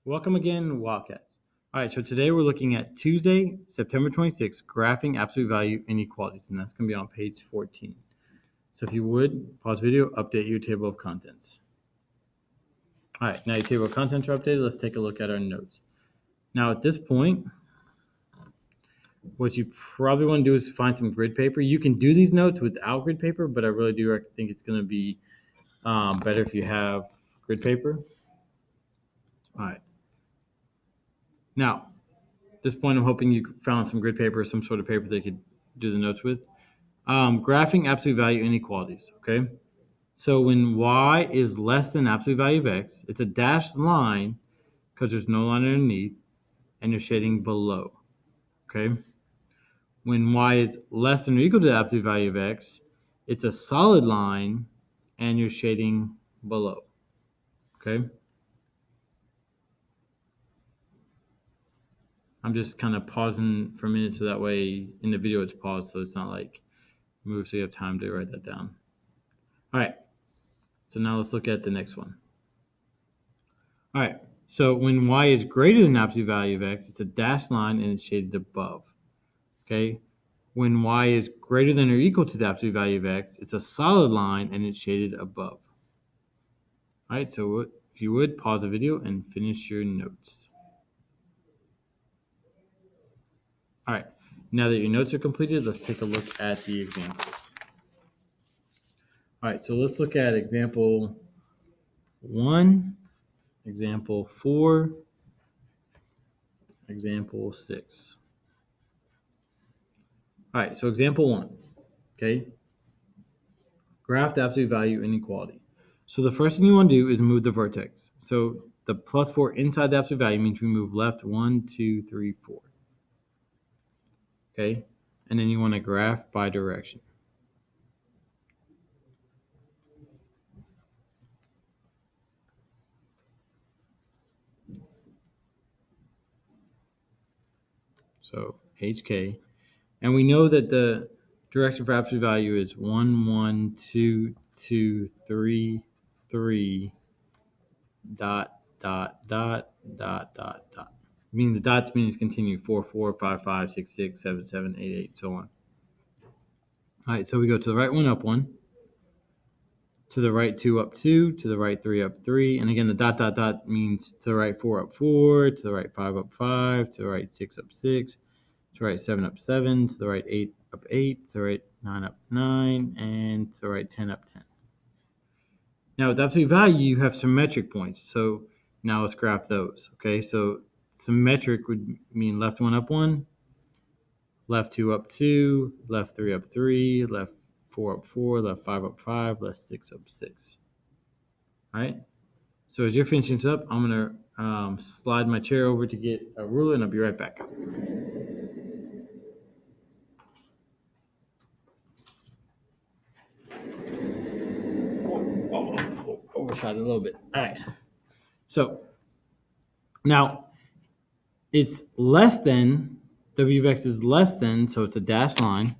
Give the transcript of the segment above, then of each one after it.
Welcome again, Wildcats. All right, so today we're looking at Tuesday, September 26th, graphing absolute value inequalities, and that's going to be on page 14. So if you would, pause video, update your table of contents. All right, now your table of contents are updated. Let's take a look at our notes. Now at this point, what you probably want to do is find some grid paper. You can do these notes without grid paper, but I really do think it's going to be better if you have grid paper. All right. Now, at this point, I'm hoping you found some grid paper or some sort of paper that you could do the notes with. Graphing absolute value inequalities, okay? So when y is less than absolute value of x, it's a dashed line because there's no line underneath, and you're shading below, okay? When y is less than or equal to the absolute value of x, it's a solid line, and you're shading below, okay? I'm just kind of pausing for a minute so that way in the video it's paused so it's not like move so you have time to write that down. All right, so now let's look at the next one. All right, so when y is greater than the absolute value of x, it's a dashed line and it's shaded above, okay? When y is greater than or equal to the absolute value of x, it's a solid line and it's shaded above. All right, so if you would, pause the video and finish your notes. All right, now that your notes are completed, let's take a look at the examples. All right, so let's look at example 1, example 4, example 6. All right, so example 1, okay? Graph the absolute value inequality. So the first thing you want to do is move the vertex. So the plus 4 inside the absolute value means we move left 1, 2, 3, 4. Okay, and then you want to graph by direction. So HK, and we know that the direction for absolute value is 1, 1, 2, 2, 3, 3, dot, dot, dot, dot, dot, dot. Meaning the dots means continue 4, 4, 5, 5, 6, 6, 7, 7, 8, 8, so on. All right, so we go to the right 1 up 1, to the right 2 up 2, to the right 3 up 3, and again the dot dot dot means to the right 4 up 4, to the right 5 up 5, to the right 6 up 6, to the right 7 up 7, to the right 8 up 8, to the right 9 up 9, and to the right 10 up 10. Now with absolute value you have symmetric points, so now let's graph those. Okay, so symmetric would mean left 1 up 1, left 2 up 2, left 3 up 3, left 4 up 4, left 5 up 5, left 6 up 6. All right, so as you're finishing this up, I'm going to slide my chair over to get a ruler, and I'll be right back. Overshot a little bit. All right, so now it's less than, w of x is less than, so it's a dashed line.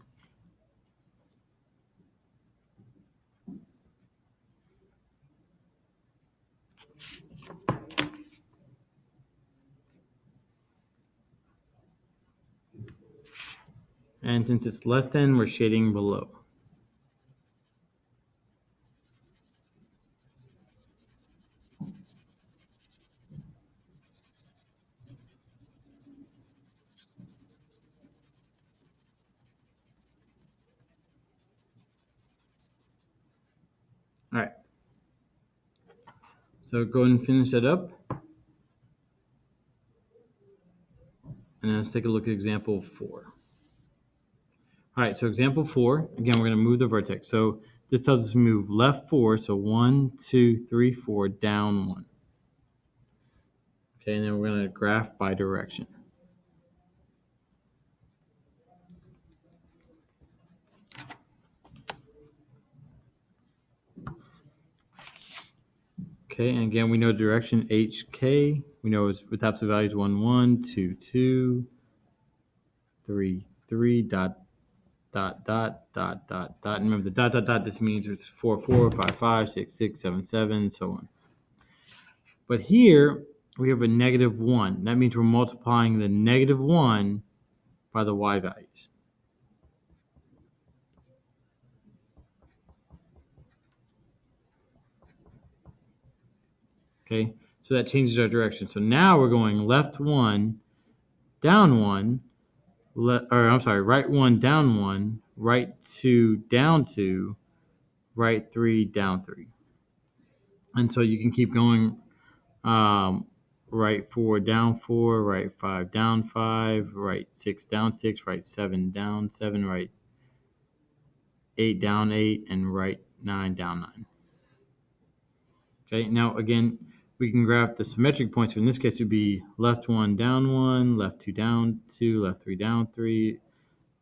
And since it's less than, we're shading below. All right, so go ahead and finish that up. And let's take a look at example 4. All right, so example 4, again, we're going to move the vertex. So this tells us to move left 4, so 1, 2, 3, 4, down 1. Okay, and then we're going to graph by direction. Okay, and again, we know direction HK. We know it's with absolute values 1, 1, 2, 2, 3, 3, dot, dot, dot, dot, dot, dot. And remember, the dot, dot, dot, this means it's 4, 4, 5, 5, 6, 6, 7, 7, and so on. But here, we have a -1. That means we're multiplying the -1 by the y values. Okay, so that changes our direction. So now we're going left 1, down 1, right 1, down 1, right 2, down 2, right 3, down 3. And so you can keep going, right 4, down 4, right 5, down 5, right 6, down 6, right 7, down 7, right 8, down 8, and right 9, down 9. Okay, now again, we can graph the symmetric points. So in this case, it would be left 1, down 1, left 2, down 2, left 3, down 3,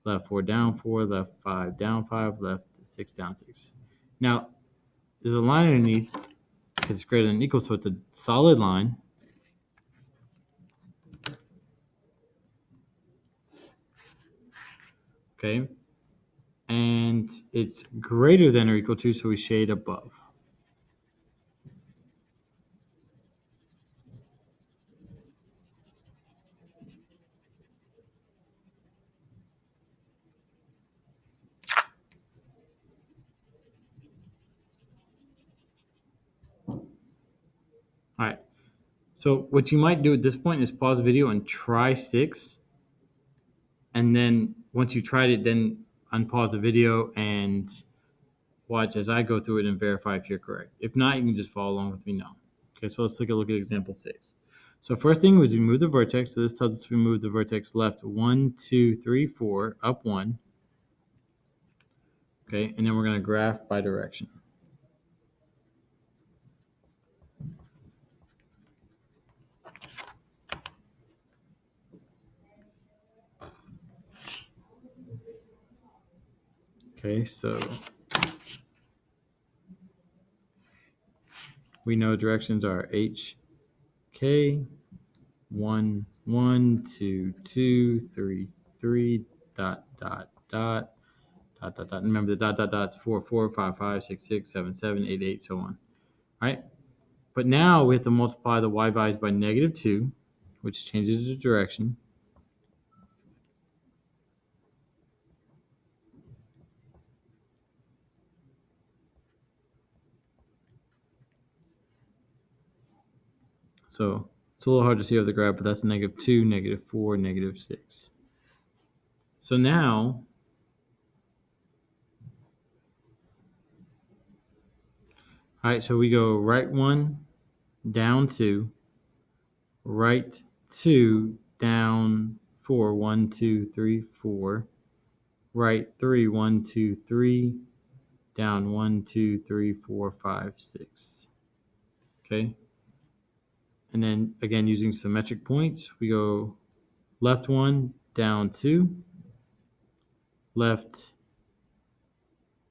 left 4, down 4, left 5, down 5, left 6, down 6. Now, there's a line underneath because it's greater than or equal, so it's a solid line. Okay, and it's greater than or equal to, so we shade above. All right, so what you might do at this point is pause the video and try 6. And then once you tried it, then unpause the video and watch as I go through it and verify if you're correct. If not, you can just follow along with me now. Okay, so let's take a look at example 6. So first thing was we move the vertex. So this tells us we move the vertex left 1, 2, 3, 4, up 1. Okay, and then we're going to graph by direction. Okay, so we know directions are H, K, 1, 1, 2, 2, 3, 3, dot, dot, dot, dot, dot, dot. Remember the dot, dot, dots, 4, 4, 5, 5, 6, 6, 7, 7, 8, 8, so on. All right, but now we have to multiply the y values by -2, which changes the direction. So it's a little hard to see over the graph, but that's -2, -4, -6. So now, all right, so we go right 1, down 2, right 2, down 4, 1, 2, 3, 4, right 3, 1, 2, 3, down 1, 2, 3, 4, 5, 6. Okay. And then again, using symmetric points, we go left 1, down 2, left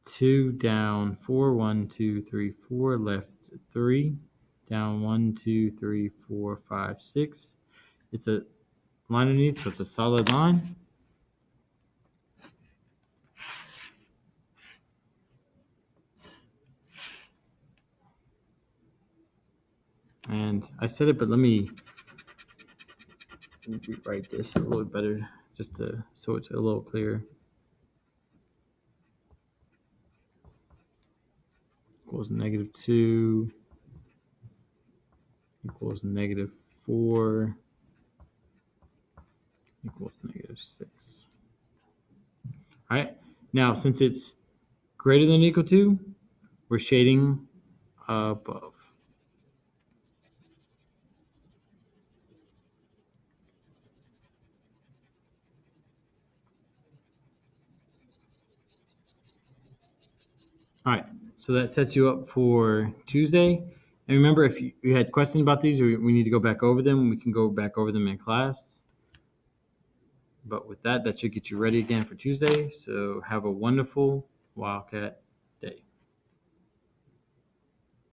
2, down 4, 1, 2, 3, 4, left 3, down 1, 2, 3, 4, 5, 6. It's a line underneath, so it's a solid line. And I said it, but let me rewrite this a little better, just so it's a little clearer. Equals -2 equals -4 equals -6. All right. Now, since it's greater than or equal to, we're shading above. All right, so that sets you up for Tuesday. And remember, if you had questions about these or we need to go back over them, we can go back over them in class. But with that, that should get you ready again for Tuesday. So have a wonderful Wildcat